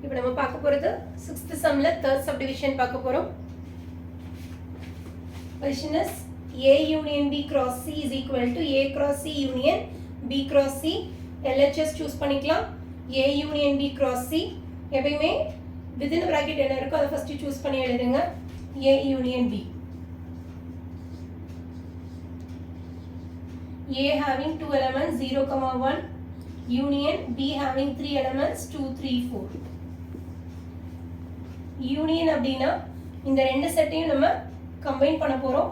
இப்போ நம்ம பார்க்க போறது 6th sumல 3rd subdivision பார்க்க போறோம். Question is A union B cross C is equal to A cross C union B cross C. LHS choose பண்ணிக்கலாம். A union B cross C எப்பயுமே within bracket என்ன இருக்கோ அதை first choose பண்ணி எழுதுங்க. A union B. A having two elements 0, 1 union B having three elements 2, 3, 4. Union அப்படின்னா இந்த ரெண்டு செட்டையும் நம்ம கம்பைன் பண்ண போறோம்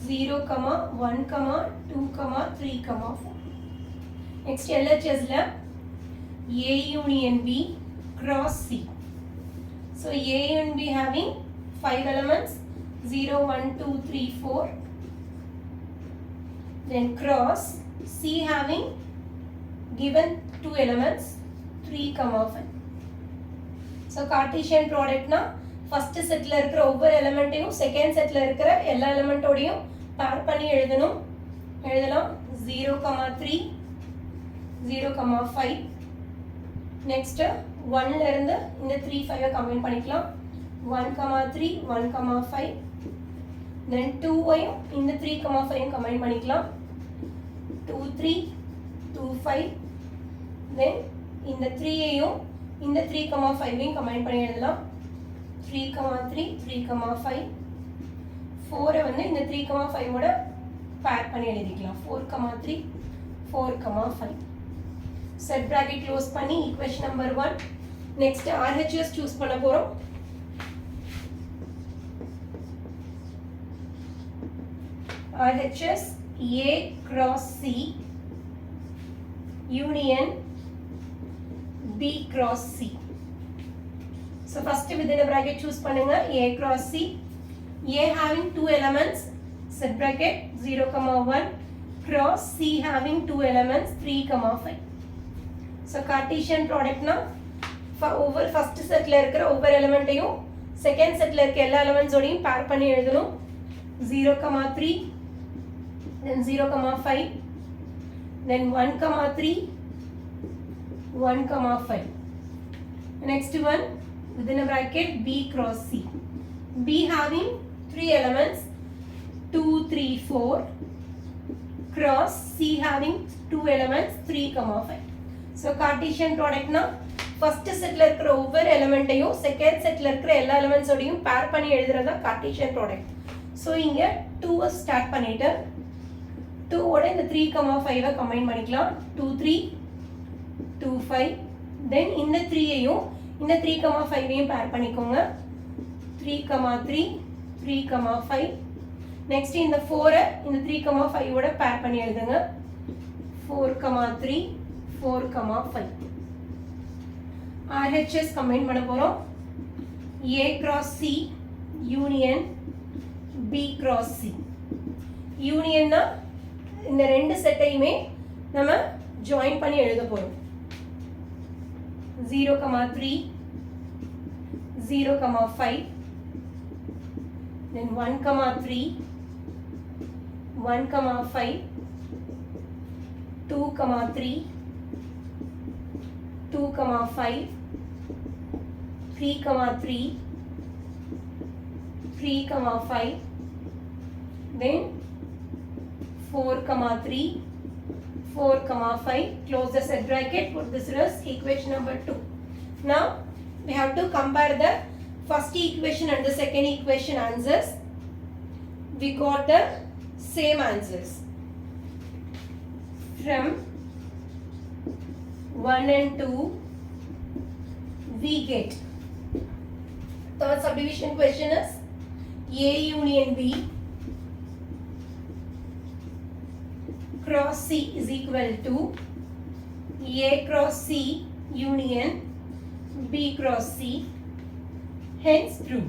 0, 1, 2, 3, 4. நெக்ஸ்ட் LHSல A union B cross C. So A union B having 5 elements 0, 1, 2, 3, 4. Then cross C having given 2 elements 3, 5. So Cartesian product na first set la irukra over element ayum second set la irukra ella element odiyum pair panni எழுதணும் எழுதலாம் 0, 3 0, 5 next 1 ல இருந்து இந்த 3 5 combine பண்ணிக்கலாம் 1, 3 1, 5 then 2 ஐயும் இந்த 3, 5 combine பண்ணிக்கலாம் 2, 3 2, 5 then இந்த 3 ஐயும் இந்த 3, 5 ஐயும் கம்பைன் பண்ணி எழுதலாம் 3, 3 3, 5 4 வந்து இந்த 3, 5 ஓட பேர் பண்ணி எழுதிக்கலாம் 4, 3 4, 5 செட் பிராக்கெட் க்ளோஸ் பண்ணி equation number 1 next RHS choose பண்ண போறோம் RHS A cross C union B cross C. So first within a bracket choose பண்ணுங்க A cross C. A having two elements set bracket 0, 1 cross C having two elements 3, 5. So Cartesian product na over first set la irukra over element ayum second set la irukra ella elements odiyum pair panni எழுதணும் 0, 3 then 0, 5 then 1, 3 1, 5. Next one within a bracket B cross C. B having 3 elements 2, 3, 4 cross C having 2 elements 3, 5. So Cartesian product na first set la irukra over element ayum second set la irukra ella elements odiyum pair panni எழுதுறதா Cartesian product. So இங்க 2 start பண்ணிட்டு 2 ஓட இந்த 3, 5 combine பண்ணிக்கலாம் 2, 3 2, 5 then இந்த 3 ஐயும் இந்த 3, 5 ஐயும் பேர் பண்ணிக்கோங்க 3, 3 3, 5 நெக்ஸ்ட் இந்த 4 இந்த 3, 5 ஓட பேர் பண்ணி எழுதுங்க 4, 3 4, 5 RHS கம்பைன் பண்ண போறோம் A cross C union B cross C யூனியன்னா இந்த ரெண்டு செட்டையுமே நம்ம ஜாயின் பண்ணி எழுத போறோம் 0, 3 0, 5 then 1, 3 1, 5 2, 3 2, 5 3, 3 3, 5 then 4, 3 4, 5 close the set bracket put this as equation number 2. Now we have to compare the first equation and the second equation answers. We got the same answers from 1 and 2 we get third subdivision question is A union B cross C is equal to A cross C union B cross C, hence true.